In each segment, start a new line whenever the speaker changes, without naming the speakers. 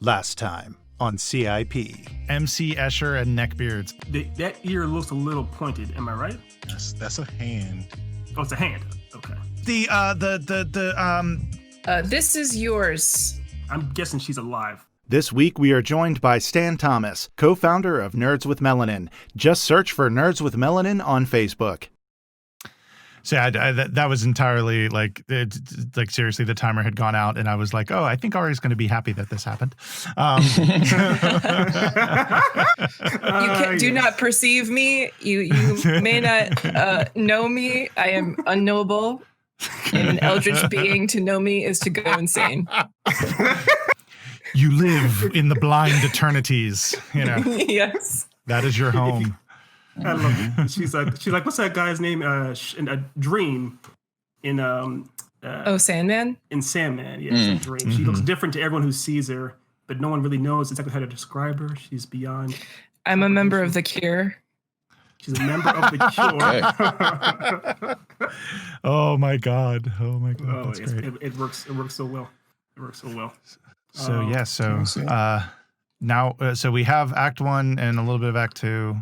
Last time on CiP.
MC Escher and Neckbeards.
That ear looks a little pointed. Am I right?
That's a hand.
Oh, it's a hand. Okay.
This is yours.
I'm guessing she's alive.
This week we are joined by Stan Thomas, co-founder of Nerds With Melanin. Just search for Nerds With Melanin on Facebook.
So that was entirely like seriously, the timer had gone out and I was like, oh, I think Ari's going to be happy that this happened.
Do not perceive me. You may not know me. I am unknowable. And an eldritch being. To know me is to go insane.
You live in the blind eternities, you know.
Yes.
That is your home.
I love it. She's like, what's that guy's name? In a dream, in
Sandman.
In Sandman, yeah, it's a dream. Mm-hmm. She looks different to everyone who sees her, but no one really knows exactly how to describe her. She's beyond.
I'm a member of the Cure.
She's a member of the Cure.
Oh my god! Oh my god!
Oh,
that's great.
It works. It works so well. It works so well.
Now we have Act 1 and a little bit of Act 2.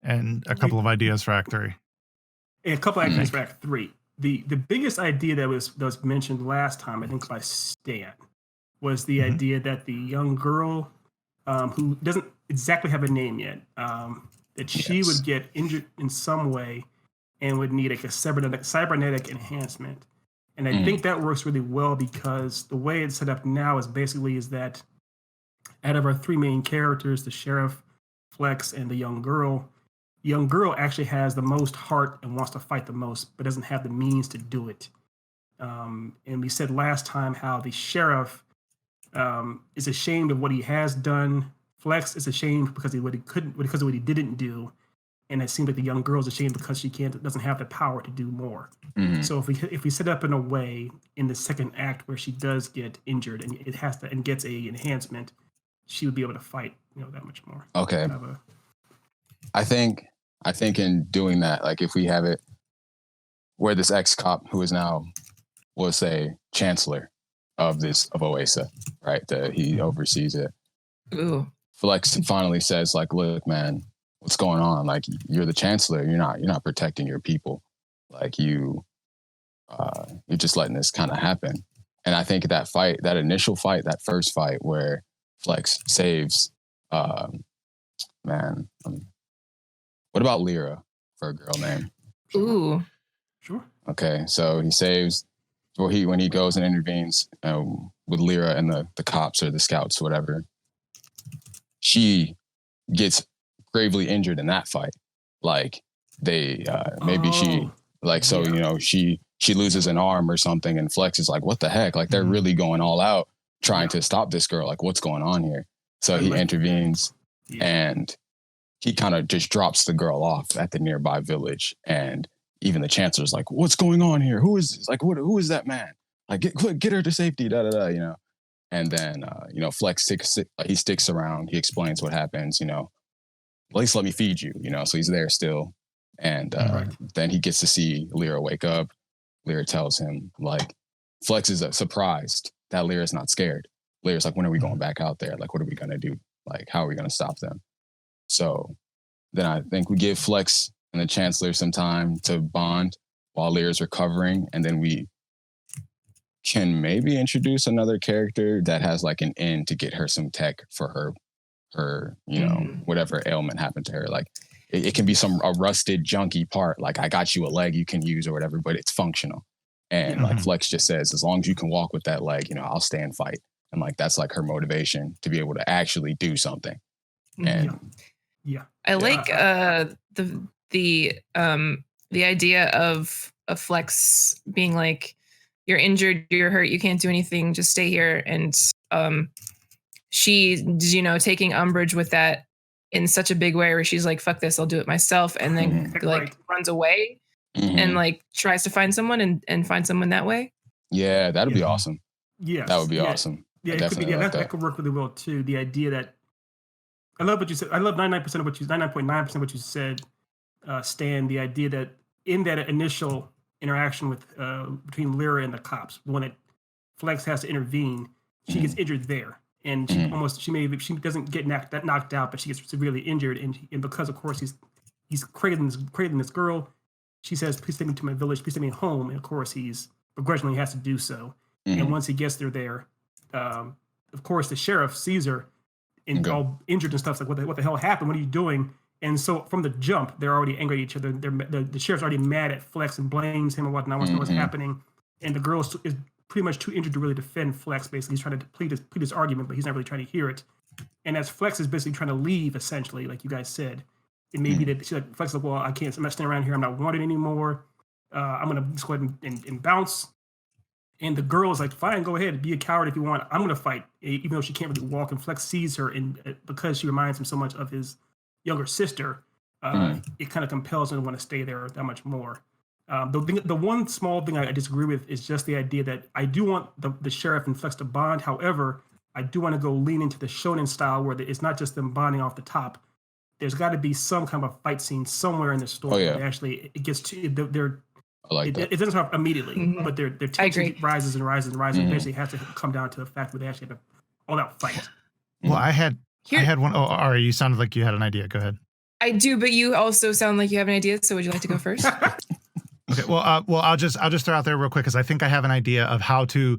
And a couple of ideas for Act 3.
And a couple of ideas for Act 3. The biggest idea that was mentioned last time, I think by Stan, was the idea that the young girl, who doesn't exactly have a name yet, that she would get injured in some way and would need like a cybernetic enhancement. And I think that works really well because the way it's set up now is that out of our three main characters, the sheriff, Flex, and the young girl actually has the most heart and wants to fight the most, but doesn't have the means to do it. And we said last time how the sheriff is ashamed of what he has done. Flex is ashamed because of what he didn't do. And it seems like the young girl is ashamed because she doesn't have the power to do more. Mm-hmm. So if we set up in a way in the second act where she does get injured and gets a enhancement, she would be able to fight, that much more.
Okay. I think in doing that, like if we have it where this ex-cop who is now, we'll say, chancellor of Oasa, right? He oversees it.
Ooh.
Flex finally says, like, look, man, what's going on? Like, you're the chancellor. You're not protecting your people. Like you're just letting this kind of happen. And I think that initial fight, that first fight where Flex saves, what about Lyra for a girl name?
Ooh.
Sure.
Okay. So he saves, when he goes and intervenes with Lyra and the cops or the scouts, whatever, she gets gravely injured in that fight. Like she loses an arm or something, and Flex is like, what the heck? Like they're really going all out trying to stop this girl. Like what's going on here? So he intervenes and he kind of just drops the girl off at the nearby village. And even the chancellor's like, what's going on here? Who is this? Like, who is that man? Like get her to safety, And then, Flex sticks around. He explains what happens, at least let me feed you, so he's there still. And then he gets to see Lyra wake up. Lyra tells him, like, Flex is surprised that Lyra's not scared. Lyra's like, when are we going back out there? Like, what are we going to do? Like, how are we going to stop them? So then I think we give Flex and the Chancellor some time to bond while Lyra's recovering. And then we can maybe introduce another character that has like an end to get her some tech for her whatever ailment happened to her. Like it can be a rusted junky part. Like I got you a leg you can use or whatever, but it's functional. And like Flex just says, as long as you can walk with that leg, I'll stay and fight. And like, that's like her motivation to be able to actually do something. And
I like the idea of Flex being like, you're injured, you're hurt, you can't do anything, just stay here. And she, taking umbrage with that in such a big way where she's like, fuck this, I'll do it myself. And then runs away and like tries to find someone and find someone that way.
Yeah, that'd be awesome.
Yeah.
That would be awesome.
Yeah, that could work really well too. The idea that I love what you said. I love 99.9% of what you said, Stan. The idea that in that initial interaction with between Lyra and the cops, the one that Flex has to intervene, she gets injured there, and she doesn't get knocked out, but she gets severely injured, and because of course he's cradling this girl, she says, "Please take me to my village, please take me home," and of course he's begrudgingly has to do so, and once he gets there, of course the sheriff sees her and all injured and stuff. It's like, what the hell happened? What are you doing? And so from the jump, they're already angry at each other. The sheriff's already mad at Flex and blames him and whatnot. Wants to know what's happening. And the girl is pretty much too injured to really defend Flex. Basically, he's trying to plead his argument, but he's not really trying to hear it. And as Flex is basically trying to leave, essentially, like you guys said, it may be that she's like, Flex is like, well, I'm not staying around here. I'm not wanted anymore. I'm gonna just go ahead and bounce. And the girl is like, fine, go ahead, be a coward if you want. I'm gonna fight, even though she can't really walk. And Flex sees her, and because she reminds him so much of his younger sister, it kind of compels him to want to stay there that much more. The one small thing I disagree with is just the idea that I do want the sheriff and Flex to bond. However, I do want to go lean into the shonen style where it's not just them bonding off the top. There's got to be some kind of a fight scene somewhere in the story. Where actually it gets to they're. I like that. It doesn't start immediately, but their tension rises and rises and rises. And eventually, it has to come down to the fact that they actually have an all-out fight.
Well, I had one. Oh, Ari, you sounded like you had an idea. Go ahead.
I do, but you also sound like you have an idea. So would you like to go first?
Okay. Well, I'll just throw out there real quick because I think I have an idea of how to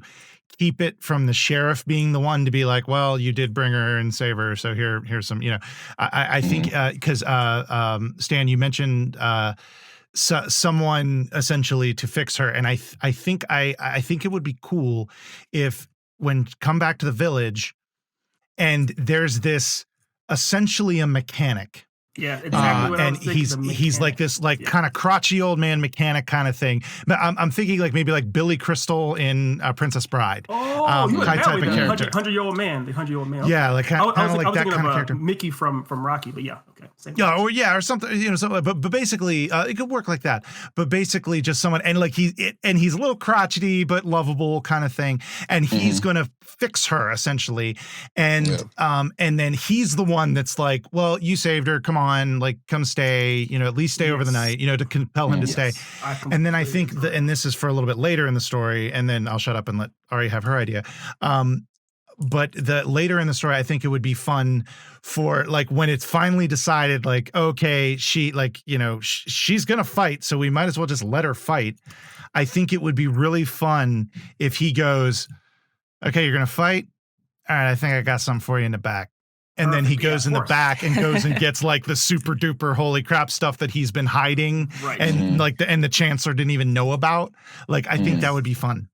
keep it from the sheriff being the one to be like, well, you did bring her and save her, so here's some. I think because Stan, you mentioned. Someone essentially to fix her, and I think it would be cool if when come back to the village, and there's this essentially a mechanic.
Yeah, exactly what I was
and he's like this kind of crotchety old man mechanic kind of thing. But I'm thinking like maybe like Billy Crystal in Princess Bride.
Oh,
type of character.
100-year-old man, the 100-year-old man. Okay.
Yeah, like kind of like that kind of character.
Mickey from Rocky, but yeah, okay. Same
or something, something. But basically, it could work like that. But basically, just someone and like he's a little crotchety but lovable kind of thing, and he's gonna fix her essentially, and then he's the one that's like, well, you saved her, come on, like come stay, at least stay over the night, to compel him to stay. And then I think and this is for a little bit later in the story, and then I'll shut up and let Ari have her idea. But the later in the story, I think it would be fun for like when it's finally decided, like, okay, she like, she's going to fight. So we might as well just let her fight. I think it would be really fun if he goes, okay, you're going to fight. All right. I think I got something for you in the back. And then he goes in the back and goes and gets like the super duper holy crap stuff that he's been hiding. Right. And and the chancellor didn't even know about. Like, I think that would be fun.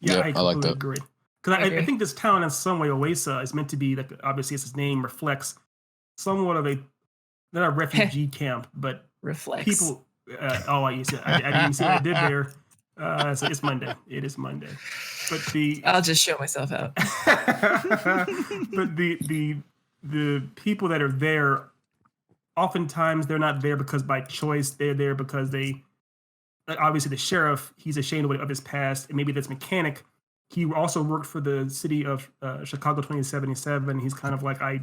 Yeah, I like that. Agree. Because I think this town in some way, Oasa, is meant to be, like, obviously its name reflects somewhat of not a refugee camp, but
reflects
people. I didn't see what I did there. So it's Monday. It is Monday. But
I'll just show myself out.
But the people that are there, oftentimes they're not there because by choice. They're there because they, obviously the sheriff, he's ashamed of his past, and maybe this mechanic. He also worked for the city of Chicago 2077. He's kind of like, I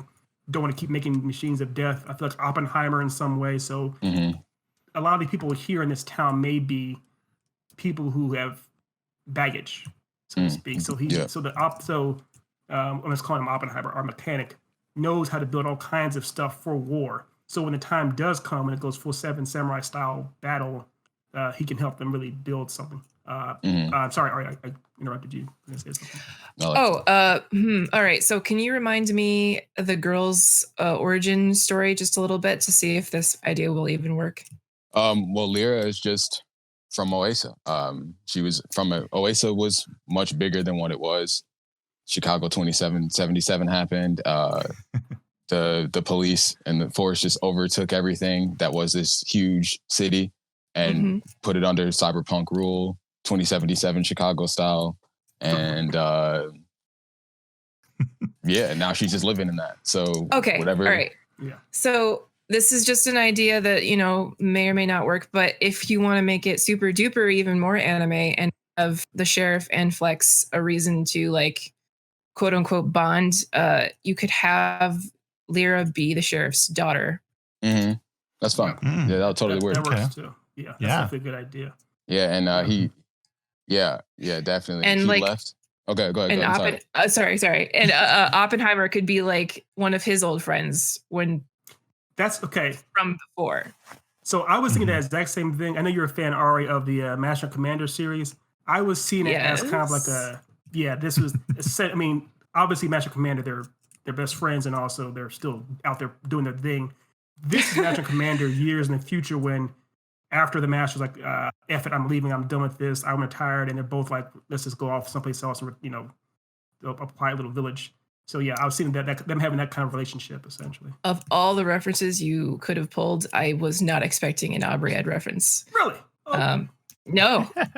don't want to keep making machines of death. I feel like Oppenheimer in some way. So a lot of the people here in this town may be people who have baggage, so to speak. So I'm just calling him Oppenheimer. Our mechanic knows how to build all kinds of stuff for war. So when the time does come and it goes full Seven Samurai style battle, he can help them really build something. Sorry, Ari, I interrupted you.
All right. So can you remind me of the girl's origin story just a little bit to see if this idea will even work?
Well, Lyra is just from Oasa. She was from Oasa was much bigger than what it was. Chicago 2077 happened. The police and the force just overtook everything that was this huge city and put it under cyberpunk rule, 2077 Chicago style. And now she's just living in that. So whatever.
All right. Yeah. So this is just an idea that, may or may not work, but if you want to make it super duper even more anime and have the sheriff and Flex a reason to like quote unquote bond, you could have Lyra be the sheriff's daughter.
That's fine. Yeah, that'll totally work.
That works too. Yeah, that's a good idea.
Yeah, and he definitely.
And
he
like,
left Okay, go ahead.
And sorry. And Oppenheimer could be like one of his old friends
That's okay.
From before.
So I was thinking that exact same thing. I know you're a fan, Ari, of the Master and Commander series. I was seeing it as kind of like this was, I mean, obviously Master and Commander, they're best friends and also they're still out there doing their thing. This is Master and Commander years in the future when after the Master's like, F it, I'm leaving, I'm done with this, I'm retired, and they're both like, let's just go off someplace else and, a quiet little village. So yeah, I was seeing that them having that kind of relationship essentially.
Of all the references you could have pulled, I was not expecting an Aubrey Ed reference.
Really? Oh.
No.
Fair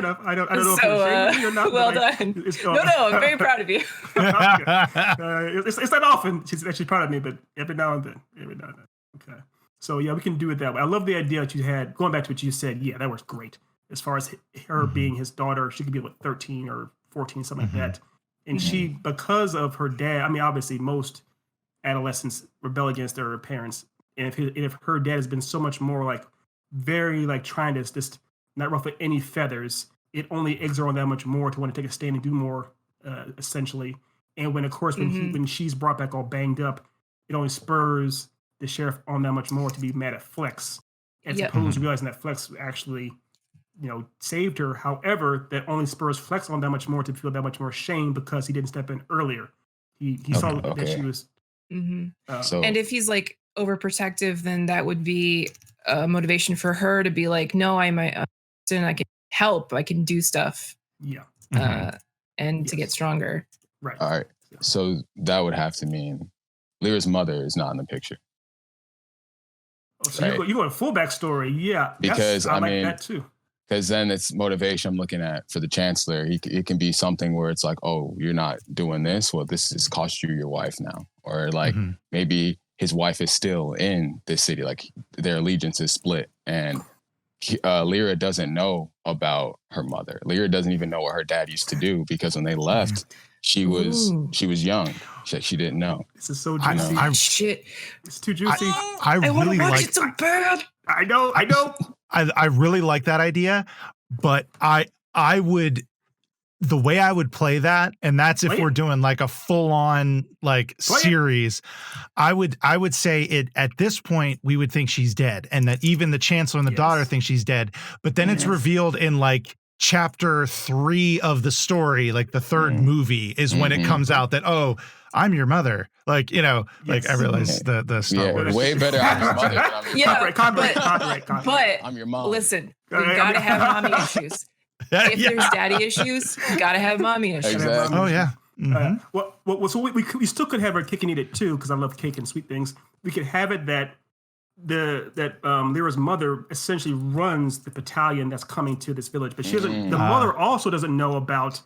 enough. I don't know if it's or not.
Well done. No, I'm very proud of you.
It's not often she's actually proud of me, but every now and then. Okay. So yeah, we can do it that way. I love the idea that you had, going back to what you said, yeah, that works great. As far as her being his daughter, she could be 13 or 14, something like that. And she, because of her dad, I mean, obviously most adolescents rebel against their parents. And if her dad has been so much more like very like trying to just not ruffle any feathers, it only eggs her on that much more to want to take a stand and do more, essentially. And when, of course, when she's brought back all banged up, it only spurs the sheriff on that much more to be mad at Flex, as opposed to realizing that Flex actually, saved her. However, that only spurs Flex on that much more to feel that much more shame because he didn't step in earlier. He saw that she was.
So, and if he's like overprotective, then that would be a motivation for her to be like, no, I'm a and I can help, I can do stuff.
Yeah.
And to get stronger.
Right.
All right. So that would have to mean Lyra's mother is not in the picture.
Oh, so you go a full backstory. Yeah.
Because
I like that too.
Because then it's motivation I'm looking at for the Chancellor. It can be something where it's like, oh, you're not doing this. Well, this has cost you your wife now. Or like maybe his wife is still in this city. Like their allegiance is split. And Lyra doesn't know about her mother. Lyra doesn't even know what her dad used to do because when they left, she was young. She didn't know.
This is so juicy.
Shit.
It's too juicy.
I really
want to watch
like
it so bad.
I know.
I really like that idea, but I would, the way I would play that, and that's if we're doing like a full on like series, I would say it at this point, we would think she's dead, and that even the Chancellor and the daughter think she's dead, but then it's revealed in like chapter 3 of the story, like the third movie is when it comes out that, oh, I'm your mother. Like, like I realize the Star Wars.
Way better I'm your mother than I'm your
Copyright.
But
I'm your mom.
Listen, we gotta have mommy issues. If there's daddy issues, you gotta have mommy issues.
Exactly.
Oh yeah.
So we still could have her cake and eat it too, because I love cake and sweet things. We could have it that Lyra's mother essentially runs the battalion that's coming to this village, but she doesn't. The mother also doesn't know about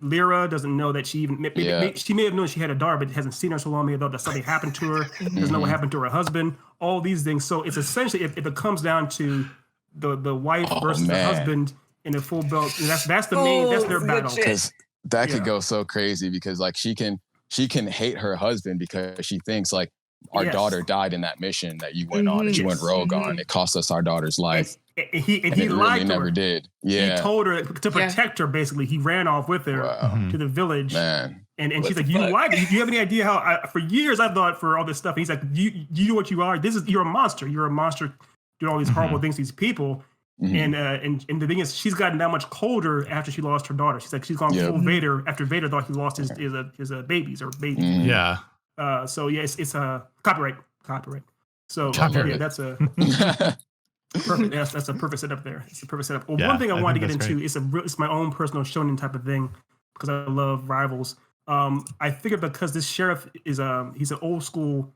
Lyra. Doesn't know that she even she may have known she had a daughter, but hasn't seen her so long. May have thought that something happened to her. Doesn't know what happened to her husband. All these things. So it's essentially if it comes down to the wife versus the husband in a full belt. That's their battle.
Because that could go so crazy because like she can hate her husband because she thinks like our daughter died in that mission that you went on and you went rogue on. It cost us our daughter's life.
And he lied
really
to
never
her.
did. Yeah.
He told her to protect her, basically. He ran off with her to the village.
Man.
And she's like, you lied. Do you have any idea how, for years I thought for all this stuff. And he's like, you know what you are? You're a monster. You're a monster doing all these horrible things to these people. And the thing is, she's gotten that much colder after she lost her daughter. She's like, she's gone full Vader after Vader thought he lost his babies or babies.
Yeah.
So yeah, it's a copyright. So yeah, that's a perfect. That's a perfect setup there. It's a perfect setup. Well, one thing I wanted to get into it's my own personal shonen type of thing because I love rivals. I figured because this sheriff is he's an old school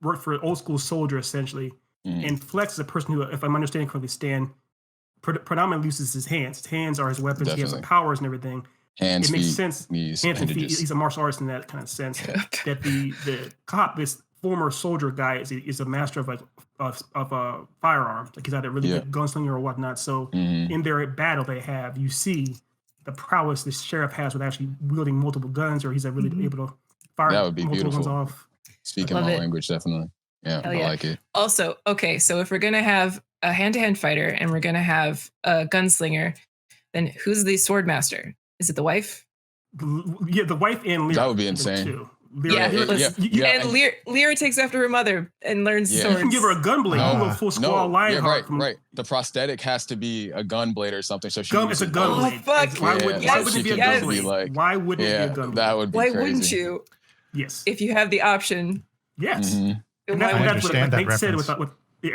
worked for an old school soldier essentially, and Flex is a person who, if I'm understanding correctly, Stan predominantly uses his hands. His hands are his weapons. Definitely. He has the powers and everything.
Hands,
it makes
feet,
sense.
Knees,
hands and feet. He's a martial artist in that kind of sense. That the cop, this former soldier guy, is a master of firearms. Like he's either really good gunslinger or whatnot. So in their battle, you see the prowess the sheriff has with actually wielding multiple guns, or he's really able to fire multiple guns off.
Speaking my language, definitely. Yeah, I like it.
Also, okay, so if we're gonna have a hand-to-hand fighter and we're gonna have a gunslinger, then who's the sword master? Is it the wife?
Yeah, the wife and Lyra.
That would be insane.
And Lyra takes after her mother and learns swords.
You can give her a gunblade. You can go full Squall Lionheart.
Right. The prosthetic has to be a gunblade or something. So
it's a gunblade.
Oh, fuck.
Why wouldn't it be a gunblade? Why wouldn't it be a gunblade?
That would be
Why
crazy.
wouldn't you?
Yes.
If you have the option.
Yes.
I understand that reference.
Said with hello,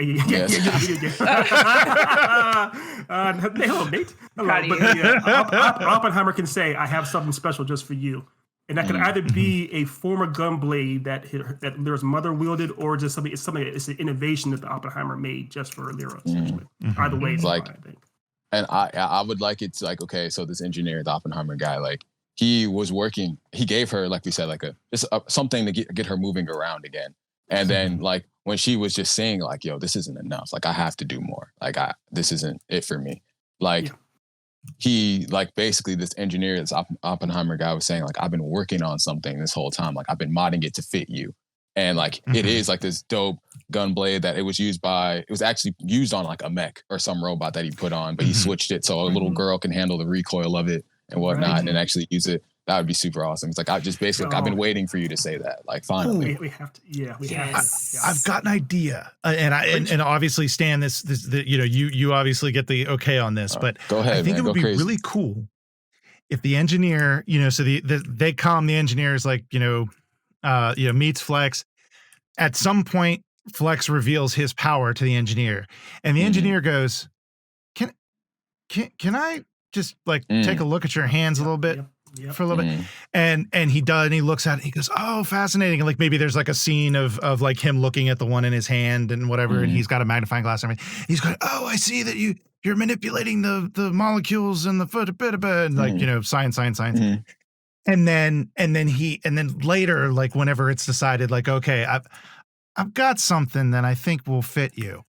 Nate. Hello. But Oppenheimer can say, "I have something special just for you," and that could either be a former gunblade that Lyra's mother wielded, or just something. It's an innovation that the Oppenheimer made just for Lyra. Essentially, either way, it's
like,
fine, I think.
And I would like it to, like, okay, so this engineer, the Oppenheimer guy, like, he was working. He gave her, like we said, like something to get her moving around again. And then, like, when she was just saying, like, yo, this isn't enough. Like, I have to do more. Like, this isn't it for me. Like, he, like, basically this engineer, this Oppenheimer guy was saying, like, I've been working on something this whole time. Like, I've been modding it to fit you. And, like, it is, like, this dope gun blade that it was actually used on, like, a mech or some robot that he put on. But he switched it so a little girl can handle the recoil of it and whatnot and actually use it. That would be super awesome. It's like, I've been waiting for you to say that. Like, finally.
We have to. Yeah, we have to.
I've got an idea, and obviously, Stan, you obviously get the okay on this, but
go ahead,
I think it would be really cool if the engineer, so they calm the engineers, like, meets Flex. At some point, Flex reveals his power to the engineer, and the engineer goes, "Can I just like take a look at your hands a little bit?" Yep. For a little bit, and he does, and he looks at it, he goes, "Oh, fascinating!" And like maybe there's like a scene of like him looking at the one in his hand and whatever, and he's got a magnifying glass and everything. He's going, "Oh, I see that you're manipulating the molecules and the foot and like science." And then later, like whenever it's decided, like, okay, I've got something that I think will fit you.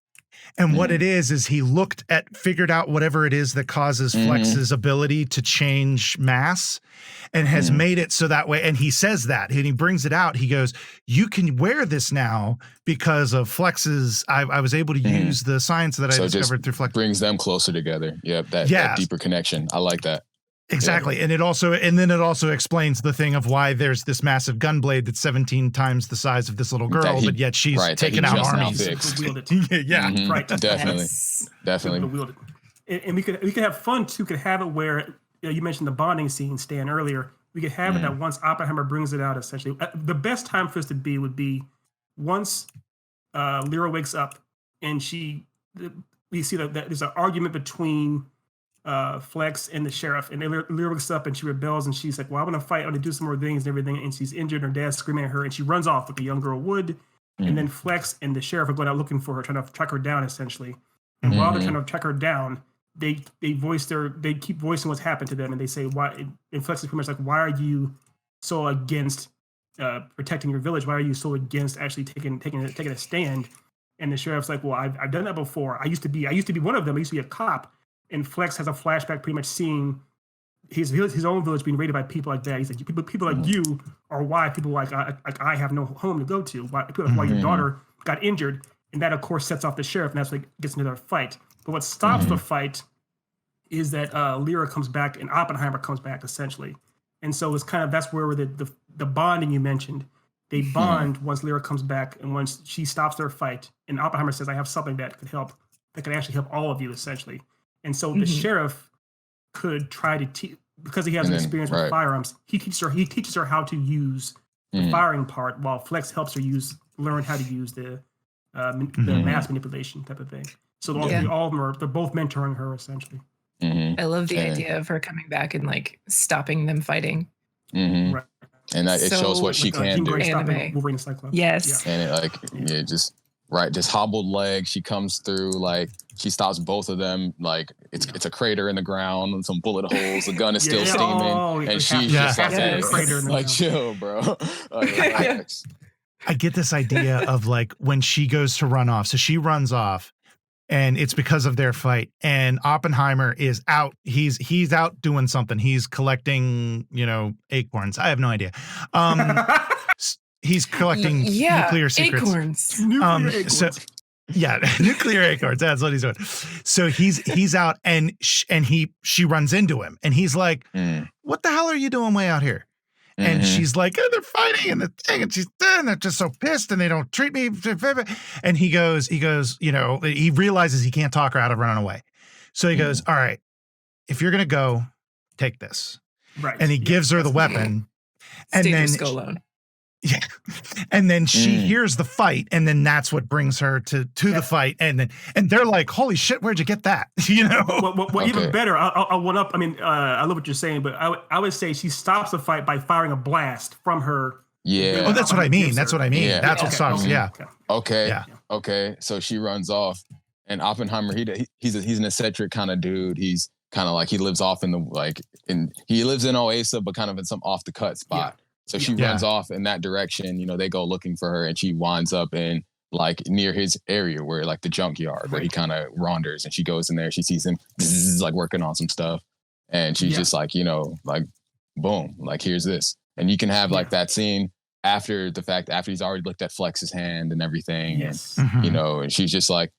And what it is he figured out whatever it is that causes Flex's ability to change mass and has made it so that way. And he says that, and he brings it out. He goes, "You can wear this now because of Flex's, I was able to use the science that I discovered through Flex."
Brings them closer together. Yep. That deeper connection. I like that.
Exactly. Yeah. And then it also explains the thing of why there's this massive gunblade that's 17 times the size of this little girl, but yet she's taken out armies.
Right.
Definitely.
And we could have fun too. Could have it where you mentioned the bonding scene, Stan, earlier. We could have it that once Oppenheimer brings it out, essentially, the best time for us to be would be once Lyra wakes up and we see that there's an argument between Flex and the sheriff, and Lyra wakes up and she rebels and she's like, "Well, I'm gonna fight, I'm gonna do some more things and everything," and she's injured, her dad's screaming at her, and she runs off like a young girl would. And then Flex and the sheriff are going out looking for her, trying to track her down essentially. And while they're trying to track her down, they keep voicing what's happened to them, and they say, "Why?" And Flex is pretty much like, "Why are you so against protecting your village? Why are you so against actually taking a stand?" And the sheriff's like, "Well, I've done that before. I used to be one of them. I used to be a cop." And Flex has a flashback pretty much seeing his own village being raided by people like that. He's like, people like you are why people like I have no home to go to. Why your daughter got injured. And that, of course, sets off the sheriff, and that's what gets into their fight. But what stops the fight is that Lyra comes back and Oppenheimer comes back, essentially. And so it's kind of, that's where the bonding you mentioned, they bond once Lyra comes back and once she stops their fight. And Oppenheimer says, "I have something that could actually help all of you, essentially." And so the sheriff could try to because he has an experience with firearms. He teaches her how to use the firing part, while Flex helps her learn how to use the mass manipulation type of thing. So all of them they're both mentoring her essentially.
I love the idea of her coming back and like stopping them fighting.
Right.
And it shows what she can do.
Wolverine Cyclops.
Yes.
And it just hobbled leg. She comes through, like, she stops both of them. Like, it's a crater in the ground and some bullet holes. The gun is still steaming, and she's just like, chill, bro.
I get this idea of like when she goes to run off. So she runs off, and it's because of their fight. And Oppenheimer is out. He's out doing something. He's collecting, acorns. I have no idea. He's collecting nuclear secrets.
Acorns.
So Yeah, nuclear acorns. That's what he's doing. So he's out, and she runs into him, and he's like, "What the hell are you doing way out here?" And she's like, oh, they're fighting and the thing, and they're just so pissed, and they don't treat me. And he goes, he realizes he can't talk her out of running away. So he goes, all right, if you're gonna go, take this.
Right.
And he gives her the weapon, and then yeah, and then she hears the fight, and then that's what brings her to the fight, and they're like, holy shit, where'd you get that?
Well, even better, I'll one up. I mean, I love what you're saying, but I would say she stops the fight by firing a blast from her.
Yeah.
Oh, that's what I mean. That's what I mean.
Yeah.
That's what sucks. Yeah.
Okay.
Yeah.
Okay. So she runs off, and Oppenheimer, he's an eccentric kind of dude. He's kind of like, he lives off he lives in Oasa, but kind of in some off the cut spot. So she runs off in that direction. They go looking for her, and she winds up in like near his area where like the junkyard where he kind of wanders, and she goes in there. She sees him like working on some stuff, and she's just like, like boom, like here's this. And you can have like that scene after the fact, after he's already looked at Flex's hand and everything.
Yes.
And, and she's just like,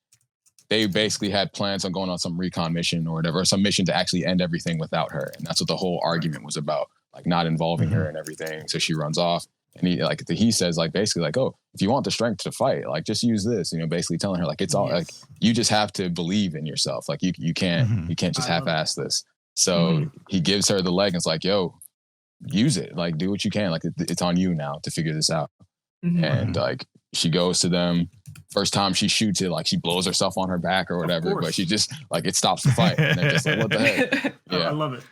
they basically had plans on going on some recon mission or whatever, some mission to actually end everything without her. And that's what the whole argument was about. Like not involving her and everything. So she runs off, and he says like basically like, oh, if you want the strength to fight, like just use this, basically telling her like it's all like you just have to believe in yourself. Like you can't just half-ass this. So he gives her the leg and it's like, yo, use it, like do what you can. Like it's on you now to figure this out. And like she goes to them. First time she shoots it, like she blows herself on her back or whatever, but she just like it stops the fight. And they're just like, what the heck? Yeah.
I love it.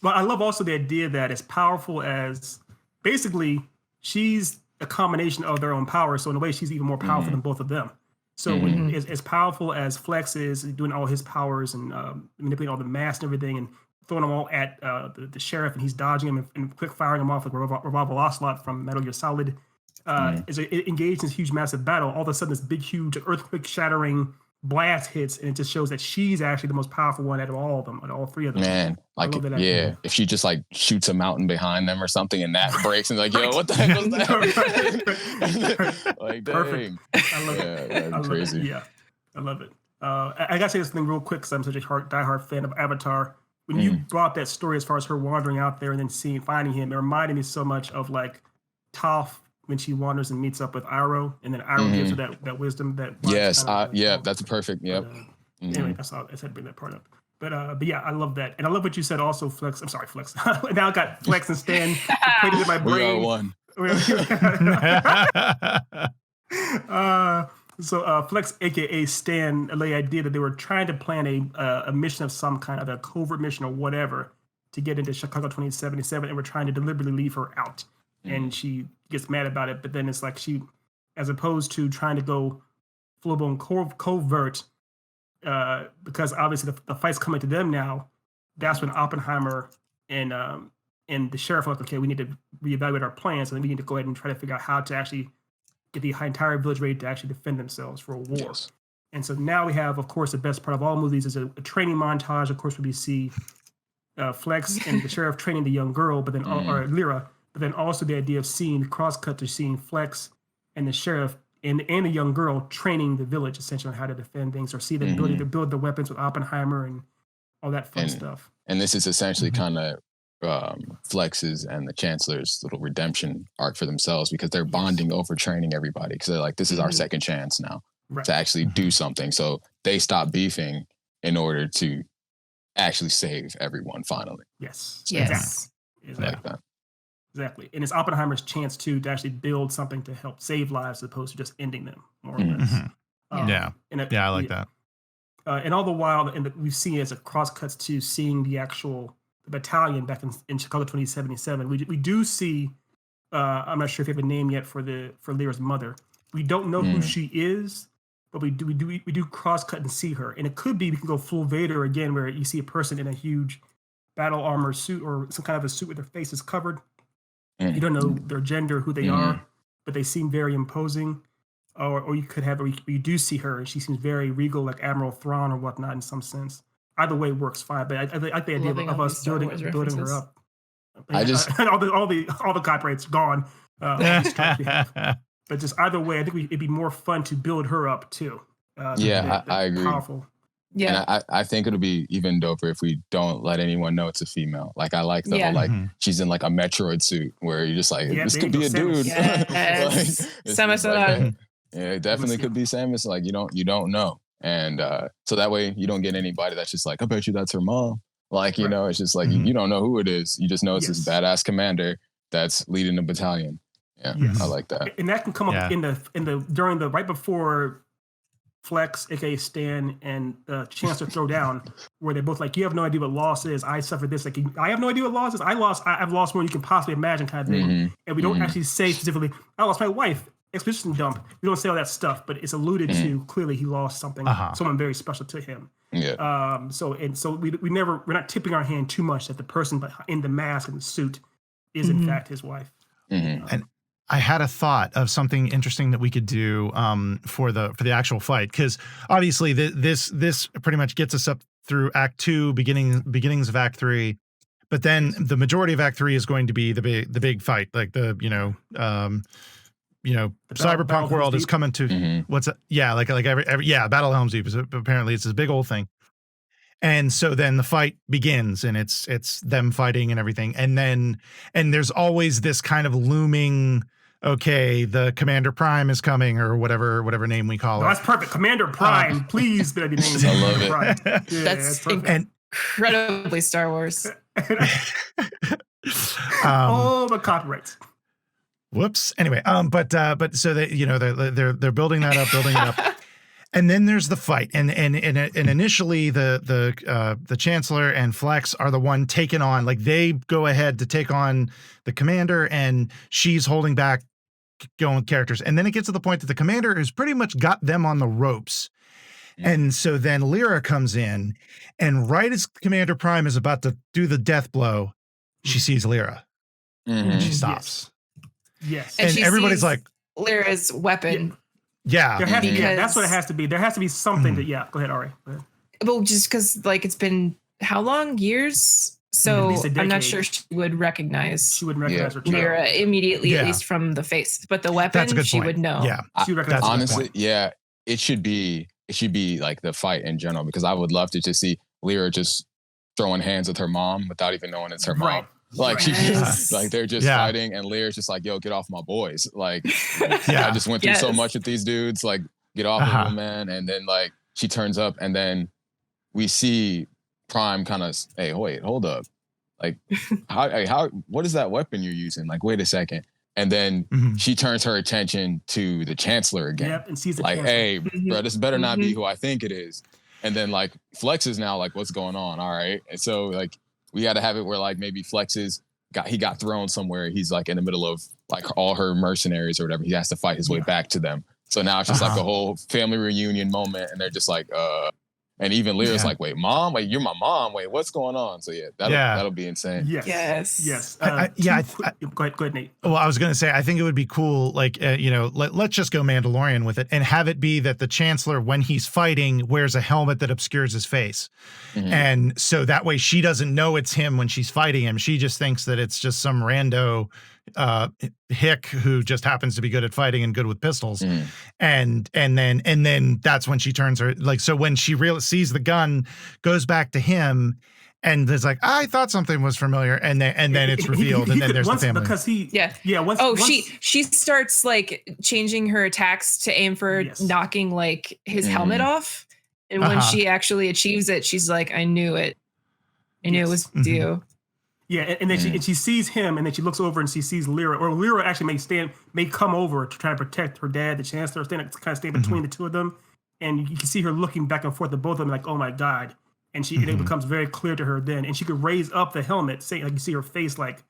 Well, I love also the idea that as powerful as basically she's a combination of their own power. So in a way, she's even more powerful than both of them. So when as powerful as Flex is doing all his powers and manipulating all the mass and everything and throwing them all at the sheriff, and he's dodging him and quick firing him off like Revolver Ocelot from Metal Gear Solid. Is engaged in this huge massive battle, all of a sudden this big huge earthquake shattering blast hits, and it just shows that she's actually the most powerful one out of all of them, out of all three of them.
Man, like if she just like shoots a mountain behind them or something and that breaks and like, yo, what the heck was that? Like, dang.
Perfect. I love it.
That's crazy.
Yeah, I love it. I gotta say this thing real quick because I'm such a diehard fan of Avatar. When you brought that story as far as her wandering out there and then finding him, it reminded me so much of like Toph when she wanders and meets up with Iroh, and then Iroh gives her that wisdom.
That's a perfect. Yep.
Anyway, that's all. I had to bring that part up. But yeah, I love that, and I love what you said also. Flex. I'm sorry, Flex. Now I got Flex and Stan equated in my brain.
We are one.
So Flex, aka Stan, the idea that they were trying to plan a mission of some kind, of a covert mission or whatever, to get into Chicago 2077, and we're trying to deliberately leave her out. And she gets mad about it, but then it's like she, as opposed to trying to go full-blown covert, because obviously the fight's coming to them now. That's when Oppenheimer and the sheriff are like, okay, we need to reevaluate our plans, and then we need to go ahead and try to figure out how to actually get the entire village ready to actually defend themselves for a war. Yes. And so now we have, of course, the best part of all movies is a training montage. Of course, where we see Flex and the sheriff training the young girl, but then or Lyra. But then also the idea of seeing cross-cut to seeing Flex and the sheriff and the young girl training the village essentially on how to defend things, or see them build the weapons with Oppenheimer and all that fun stuff.
And this is essentially kind of Flex's and the Chancellor's little redemption arc for themselves, because they're bonding over training everybody, because they're like, this is our second chance now to actually do something. So they stop beefing in order to actually save everyone finally.
Yes.
Exactly. Like that.
Exactly. And it's Oppenheimer's chance to actually build something to help save lives as opposed to just ending them, more or less.
I like that.
And all the while, we've seen it as a cross-cuts to seeing the actual battalion back in Chicago 2077. We do see, I'm not sure if you have a name yet for Lyra's mother. We don't know who she is, but we do cross-cut and see her. And it could be, we can go full Vader again, where you see a person in a huge battle armor suit or some kind of a suit with their faces covered. You don't know their gender, who they are, but they seem very imposing. Or you could have, or you do see her, and she seems very regal, like Admiral Thrawn or whatnot, in some sense. Either way works fine. But I like the idea of us building her up.
I just
all the copyrights gone. But just either way, I think it'd be more fun to build her up too.
I agree.
Powerful.
Yeah.
And I think it'll be even doper if we don't let anyone know it's a female. Like, I like the whole, like, she's in like a Metroid suit where you're just like, this could be a dude.
Yes.
Samus like, yeah, it definitely could be Samus. Like, you don't know. And so that way you don't get anybody that's just like, I bet you that's her mom. Like, you know, it's just like, you don't know who it is. You just know it's this badass commander that's leading the battalion. Yeah, I like that.
And that can come up during the right before Flex, aka Stan, and Chancellor throw down, where they're both like, "You have no idea what loss is. I suffered this. Like, I have no idea what loss is. I've lost more than you can possibly imagine," kind of thing. And we don't actually say specifically, "I lost my wife." Expedition dump. We don't say all that stuff, but it's alluded to. Clearly, he lost something, someone very special to him.
Yeah.
So we're not tipping our hand too much that the person in the mask and the suit is in fact his wife.
And I had a thought of something interesting that we could do for the actual fight, because obviously this pretty much gets us up through Act 2, beginnings of Act 3, but then the majority of Act 3 is going to be the big fight, like the cyberpunk world is coming to what's that? Yeah, like every Battle of Helm's Deep is apparently it's this big old thing. And so then the fight begins, and it's them fighting and everything. And there's always this kind of looming, okay, the Commander Prime is coming, or whatever name we call it.
That's perfect. Commander Prime, please be named.
I love it.
Prime. Yeah,
that's incredibly Star Wars.
All the copyrights.
Whoops. Anyway, but so that they're building that up, and then there's the fight, and initially the Chancellor and Flex are the one taken on, like they go ahead to take on the Commander, and she's holding back, going with characters, and then it gets to the point that the Commander has pretty much got them on the ropes, and so then Lyra comes in, and right as Commander Prime is about to do the death blow, she sees Lyra, and she stops.
Yes.
And everybody's like,
Lyra's weapon.
Yeah.
That's what it has to be. There has to be something that, go ahead, Ari. Go ahead.
Well, just because, like, it's been how long? Years? So I'm not sure she would recognize
her child.
Lyra immediately, at least from the face. But the weapon, she would know.
Yeah.
She would recognize.
Honestly, it should be like the fight in general, because I would love to just see Lyra just throwing hands with her mom without even knowing it's her mom. Like she's just, like they're just fighting, and Lyra's just like, "Yo, get off my boys!" Like, I just went through so much with these dudes. Like, get off of them, man. And then like she turns up, and then we see Prime kind of, "Hey, wait, hold up! Like, how? What is that weapon you're using? Like, wait a second." And then she turns her attention to the Chancellor again.
Yep, and sees the
like,
Chancellor.
"Hey, bro, this better not be who I think it is." And then like Flex is now like, "What's going on?" All right, and so like, we got to have it where like maybe Flex got thrown somewhere. He's like in the middle of like all her mercenaries or whatever. He has to fight his way back to them. So now it's just like a whole family reunion moment, and they're just like, and even Lyra's like, "Wait, mom? Wait, you're my mom? Wait, what's going on?" So that'll be insane.
Yes.
Go
ahead, Nate.
Well, I was going to say, I think it would be cool, like, let's just go Mandalorian with it and have it be that the Chancellor, when he's fighting, wears a helmet that obscures his face. And so that way she doesn't know it's him when she's fighting him. She just thinks that it's just some rando hick who just happens to be good at fighting and good with pistols. And then that's when she turns her, like, so when she sees the gun, goes back to him, and there's like, I thought something was familiar, and then it's revealed, and then there's the family.
Because
she starts like changing her attacks to aim for knocking like his helmet off, and when she actually achieves it, she's like, I knew it. I knew it was due.
Yeah, and then she sees him, and then she looks over and she sees Lyra, or Lyra actually may come over to try to protect her dad, the Chancellor, kind of stay between the two of them, and you can see her looking back and forth at both of them, like, oh my God. And it becomes very clear to her then, and she could raise up the helmet, say, like, you see her face, like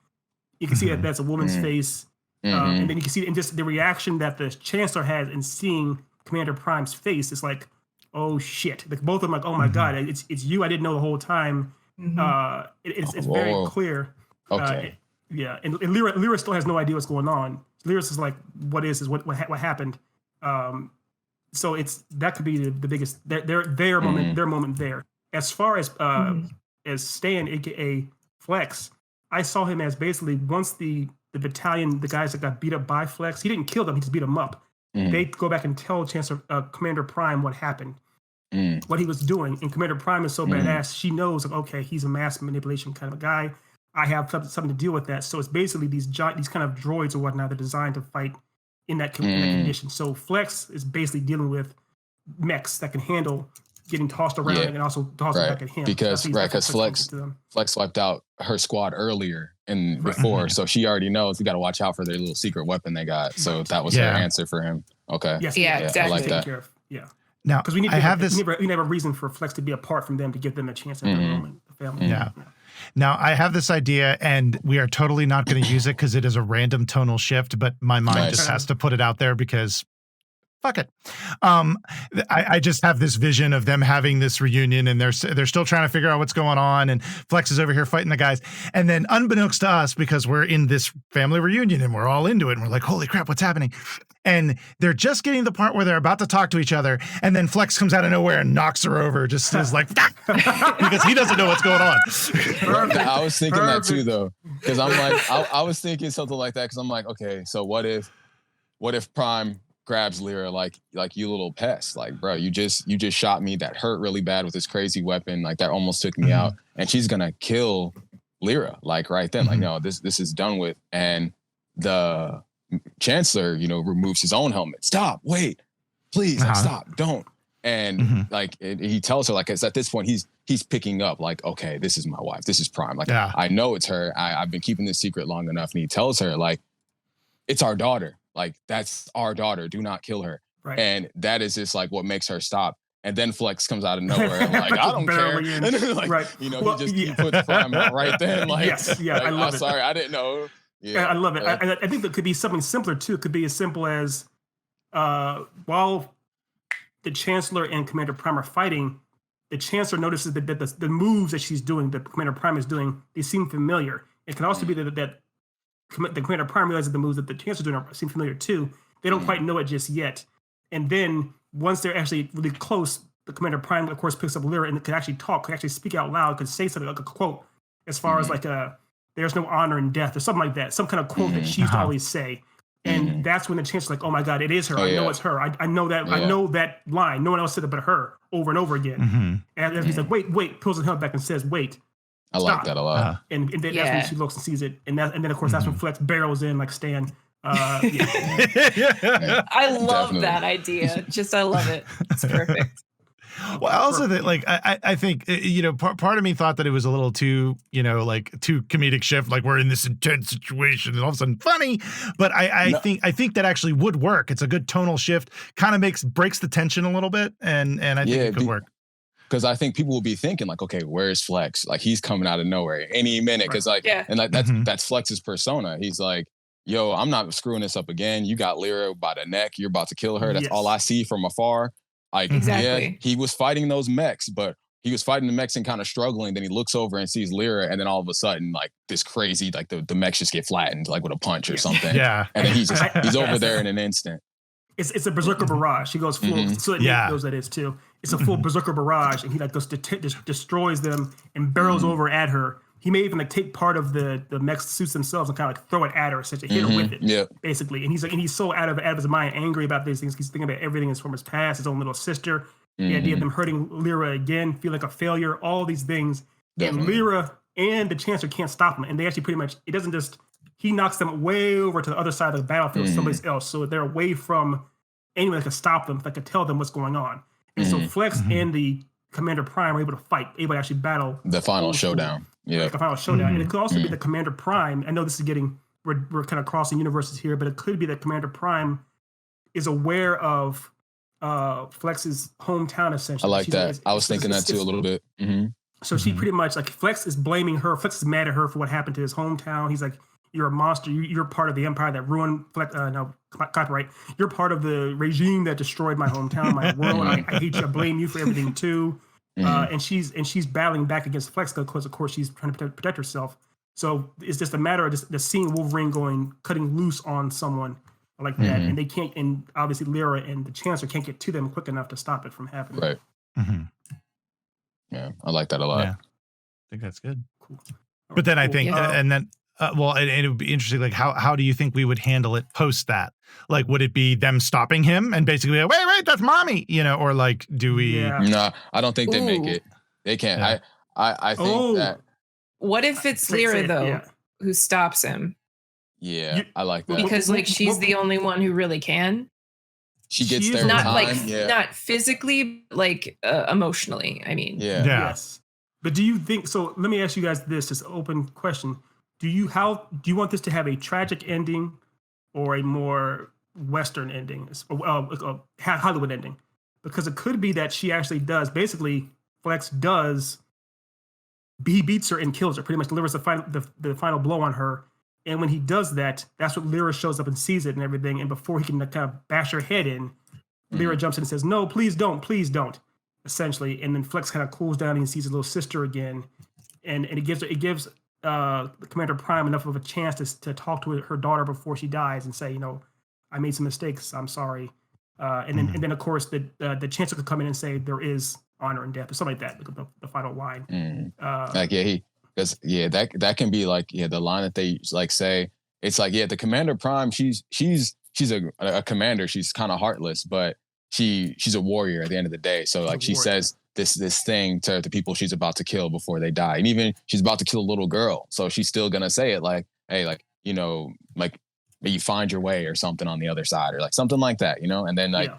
you can see that that's a woman's face, and then you can see, and just the reaction that the Chancellor has in seeing Commander Prime's face is like, oh shit! Like both of them, like, oh my God, it's you! I didn't know the whole time. It's very clear.
Okay.
And Lyra still has no idea what's going on. Lyra's is like, what happened? So that could be the biggest their moment there. As far as Stan, aka Flex, I saw him as basically once the battalion, the guys that got beat up by Flex, he didn't kill them, he just beat them up. they go back and tell Chancellor Commander Prime what happened, what he was doing. And Commander Prime is so badass, she knows, like, okay, he's a mass manipulation kind of a guy. I have something to deal with that. So it's basically these kind of droids or whatnot that are designed to fight in that condition. So Flex is basically dealing with mechs that can handle getting tossed around and also tossed back at him.
Because Flex wiped out her squad earlier before, so she already knows we got to watch out for their little secret weapon they got. So that was her answer for him. Okay.
Yes,
exactly.
I like that.
Yeah.
Now,
because we need a reason for Flex to be apart from them to give them a chance at the moment. The family.
Yeah. Now, I have this idea, and we are totally not going to use it because it is a random tonal shift, but my mind just has to put it out there because fuck it. I just have this vision of them having this reunion, and they're still trying to figure out what's going on, and Flex is over here fighting the guys. And then unbeknownst to us, because we're in this family reunion and we're all into it, and we're like, holy crap, what's happening? And they're just getting the part where they're about to talk to each other, and then Flex comes out of nowhere and knocks her over, just is like, because he doesn't know what's going on.
I was thinking that too, though, because I'm like, I was thinking something like that, because I'm like, okay, so what if Prime grabs Lyra like you little pest, like, bro, you just shot me, that hurt really bad with this crazy weapon, like that almost took me out, and she's gonna kill Lyra like right then, like, no, this is done with. And the Chancellor, removes his own helmet. Stop, wait, please, like, stop, don't. And like he tells her, like, it's at this point he's picking up, like, okay, this is my wife, this is Prime, like, I know it's her, I've been keeping this secret long enough. And he tells her, like, it's our daughter. Like, that's our daughter. Do not kill her. Right. And that is just like what makes her stop. And then Flex comes out of nowhere and like, I don't care. And then, like, he puts Prime out right then. Like,
I love it.
Sorry, I didn't know.
Yeah, I love it. I think that could be something simpler too. It could be as simple as while the Chancellor and Commander Prime are fighting, the Chancellor notices that the moves that she's doing, that Commander Prime is doing, they seem familiar. It can also be that the Commander Prime realizes the moves that the Chancellor doing seem familiar too. They don't quite know it just yet. And then once they're actually really close, the Commander Prime, of course, picks up Lyra and could actually talk, could actually speak out loud, could say something like a quote, as far as like there's no honor in death or something like that, some kind of quote that she used to always say. And that's when the Chancellor's like, oh my God, it is her. I know it's her. I know that. I know that line. No one else said it but her, over and over again. And then he's like, wait, pulls his helmet back and says, wait.
I like that a lot.
And then that's when she looks and sees it. And then of course that's when Flex barrels in like Stan.
I love that idea. I love it. It's perfect.
Well, I also think, like, I think, part of me thought that it was a little too, too comedic shift. Like, we're in this intense situation and all of a sudden funny. But I think that actually would work. It's a good tonal shift. Kind of breaks the tension a little bit, and I think it could work.
Because I think people will be thinking, like, okay, where's Flex? Like, he's coming out of nowhere any minute. Because and like that's Flex's persona. He's like, yo, I'm not screwing this up again. You got Lyra by the neck. You're about to kill her. That's all I see from afar. Like, yeah, he was fighting those mechs, but he was fighting the mechs and kind of struggling. Then he looks over and sees Lyra, and then all of a sudden, like, this crazy, like the mechs just get flattened, like with a punch or something. Yeah, and then he's over there in an instant.
It's a berserker barrage. He goes full. So Nick knows that is too. It's a full berserker barrage, and he like goes destroys them and barrels over at her. He may even like take part of the mech suits themselves and kind of like throw it at her, such a hit her with it, basically. And he's so out of his mind, angry about these things. He's thinking about everything from his past, his own little sister, the idea of them hurting Lyra again, feel like a failure, all these things. Definitely. And Lyra and the Chancellor can't stop him, and they actually pretty much he knocks them way over to the other side of the battlefield, someplace else, so they're away from anyone that can stop them, that can tell them what's going on. And so Flex and the Commander Prime are able to fight, able to actually battle
the final showdown. Yeah,
the final showdown. And it could also be the Commander Prime. I know this is we're kind of crossing universes here, but it could be that Commander Prime is aware of Flex's hometown, essentially.
I like that. I was thinking that too a little bit.
So she pretty much, like, Flex is blaming her. Flex is mad at her for what happened to his hometown. He's like, you're a monster. You're part of the empire that ruined copyright. You're part of the regime that destroyed my hometown, my world. I hate you. I blame you for everything too. And she's battling back against Flex because, of course, she's trying to protect herself. So it's just a matter of just seeing Wolverine cutting loose on someone like that, and they can't. And obviously, Lyra and the Chancellor can't get to them quick enough to stop it from happening.
Right. Yeah, I like that a lot.
Yeah. I think that's good. Cool. But then I think, and then well, and it would be interesting. Like, how do you think we would handle it post that? Like, would it be them stopping him and basically, like, wait, that's mommy, or like, do we?
Yeah.
No, I don't think they make
Ooh.
it. They can't.
Yeah.
I think that.
What if it's
Say
Lyra
it,
though,
yeah.
who stops him?
Yeah,
You-
I like that.
Because like she's the only one who really can.
She gets
She is
there in
Not
time.
like
yeah.
not physically, like emotionally. I mean,
yeah.
Yeah.
Yes. But do you think so? Let me ask you guys this open question. Do you want this to have a tragic ending or a more Western ending, Hollywood ending? Because it could be that she actually does. Basically, Flex does. He beats her and kills her. Pretty much delivers the final blow on her. And when he does that, that's what Lyra shows up and sees it and everything. And before he can kind of bash her head in, Lyra jumps in and says, "No, please don't," essentially. And then Flex kind of cools down and he sees his little sister again. And it gives Commander Prime enough of a chance to talk to her daughter before she dies and say, I made some mistakes. I'm sorry. And then of course the Chancellor could come in and say there is honor in death or something like that. The final line.
That can be like the line that they like say. It's like the Commander Prime. She's a commander. She's kind of heartless, but she's a warrior at the end of the day. So like she says this thing to the people she's about to kill before they die, and even she's about to kill a little girl. So she's still gonna say it like, hey, like like you find your way or something on the other side or like something like that, and then like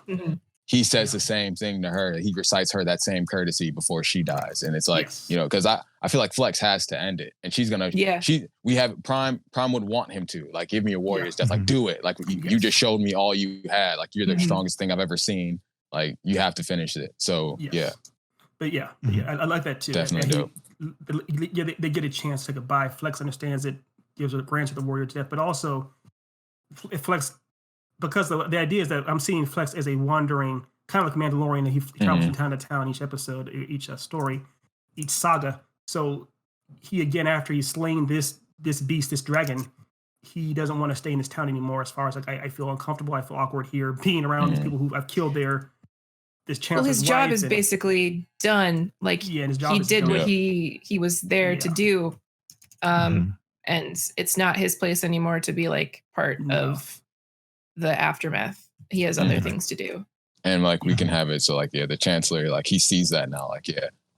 he says the same thing to her. He recites her that same courtesy before she dies, and it's like because I feel like Flex has to end it, and she's gonna we have Prime would want him to like give me a warrior's death, like do it, like you just showed me all you had, like you're the strongest thing I've ever seen, like you have to finish it. So
But I like that too.
Definitely dope.
They get a chance to say goodbye. Flex understands it, grants her the warrior's death, but also if Flex, because the idea is that I'm seeing Flex as a wandering, kind of like Mandalorian, that he travels from town to town each episode, each story, each saga. So he, again, after he's slain this beast, this dragon, he doesn't want to stay in this town anymore. As far as like, I feel uncomfortable, I feel awkward here, being around these people who I've killed this Chancellor's
well, his job is
wife
basically done. Like
and his job
he
is
did
done.
what he was there to do. And it's not his place anymore to be like part of the aftermath. He has other things to do.
And like we can have it so like the Chancellor, like he sees that now, like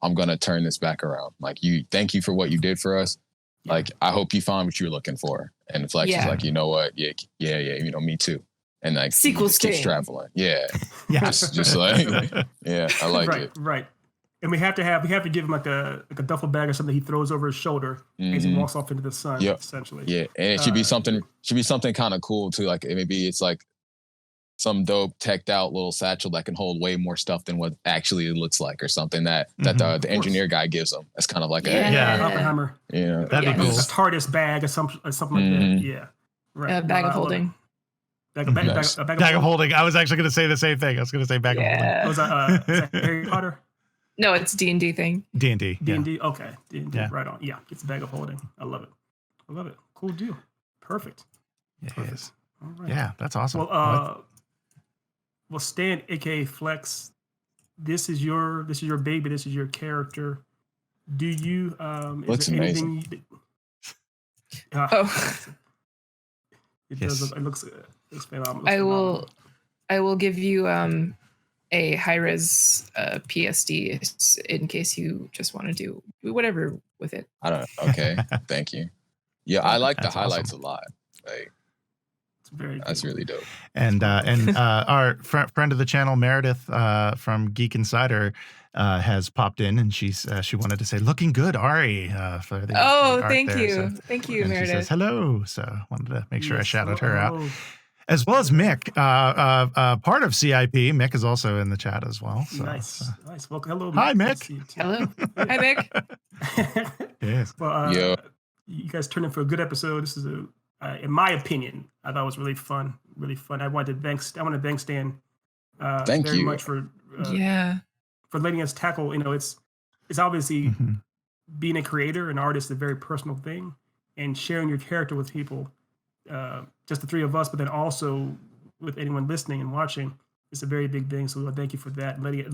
I'm gonna turn this back around. Like thank you for what you did for us. Like I hope you found what you're looking for. And Flex is like, you know what? Yeah, me too. And like
sequel
keeps traveling. Yeah.
Yes.
just like I like it.
Right. And we have to give him like a duffel bag or something he throws over his shoulder as he walks off into the sun, essentially.
Yeah. And it should be something kind of cool too. Like maybe it's like some dope teched out little satchel that can hold way more stuff than what actually it looks like, or something that the engineer guy gives him. That's kind of like
Oppenheimer.
That'd be cool.
A TARDIS bag or something like that. Yeah. Right.
A bag of holding.
Bag
of holding. I was actually going to say the same thing. I was going to say bag of holding.
Was that Harry Potter?
No, it's D&D thing.
D&D.
D&D. Okay. D&D. Right on. Yeah. It's a bag of holding. I love it. Cool deal. Perfect.
Yes.
All right.
Yeah, that's awesome.
Well, Stan, aka Flex, this is your baby. This is your character. Do you?
Looks amazing.
It does. It looks phenomenal.
I will give you a high res PSD in case you just want to do whatever with it.
I don't know. Okay, thank you. Yeah, I like the highlights a lot. Like, that's really dope.
And our friend of the channel, Meredith from Geek Insider, has popped in, and she wanted to say, "Looking good, Ari." For the art
thank
there.
you,
So,
thank you, Meredith.
She says hello, so wanted to make sure I shouted her out, as well as Mick, part of CiP. Mick is also in the chat as well. So,
nice. Welcome. Hello.
Hi, Mick.
Hello. Hi, Mick.
Yes.
Well, you guys turned in for a good episode. This is in my opinion, I thought it was really fun. I want to thank Stan very much for letting us tackle. It's obviously being a creator, an artist, is a very personal thing, and sharing your character with people, just the three of us, but then also with anyone listening and watching, it's a very big thing. So we want to thank you for that, and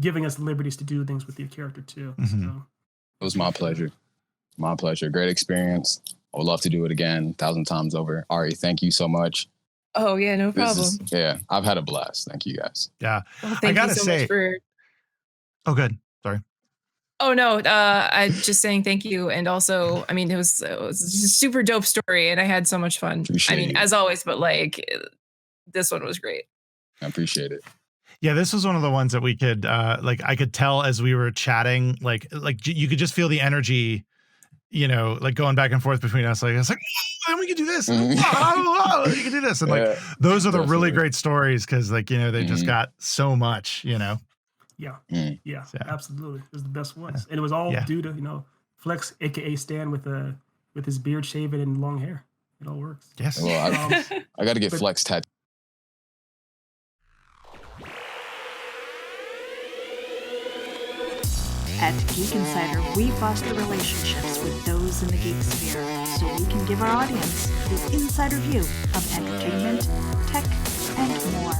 giving us the liberties to do things with your character too. So.
It was my pleasure. My pleasure. Great experience. I would love to do it again 1,000 times over. Ari, thank you so much.
Oh yeah, no problem.
I've had a blast. Thank you guys.
Yeah.
Well, thank
gotta
you so
say-
much for.
Oh, good. Sorry.
Oh no, I just saying thank you, and also, I mean, it was a super dope story, and I had so much fun.
Appreciate you.
As always, but like this one was great.
I appreciate it.
Yeah, this was one of the ones that we could I could tell as we were chatting, like you could just feel the energy, like going back and forth between us. Like it's like, oh, we could do this.
Mhm.
Oh, you could do this. And like those are the really
definitely.
great stories because they just got so much,
Yeah,
Mm.
yeah,
Yeah.
absolutely. It was the best ones, and it was all
Yeah.
due to Flex, aka Stan, with his beard shaven and long hair. It all works.
Yes.
Well, I got to get
But-
Flex tattooed.
At Geek Insider, we foster relationships with those in the geek sphere so we can give our audience the insider view of entertainment, tech, and more.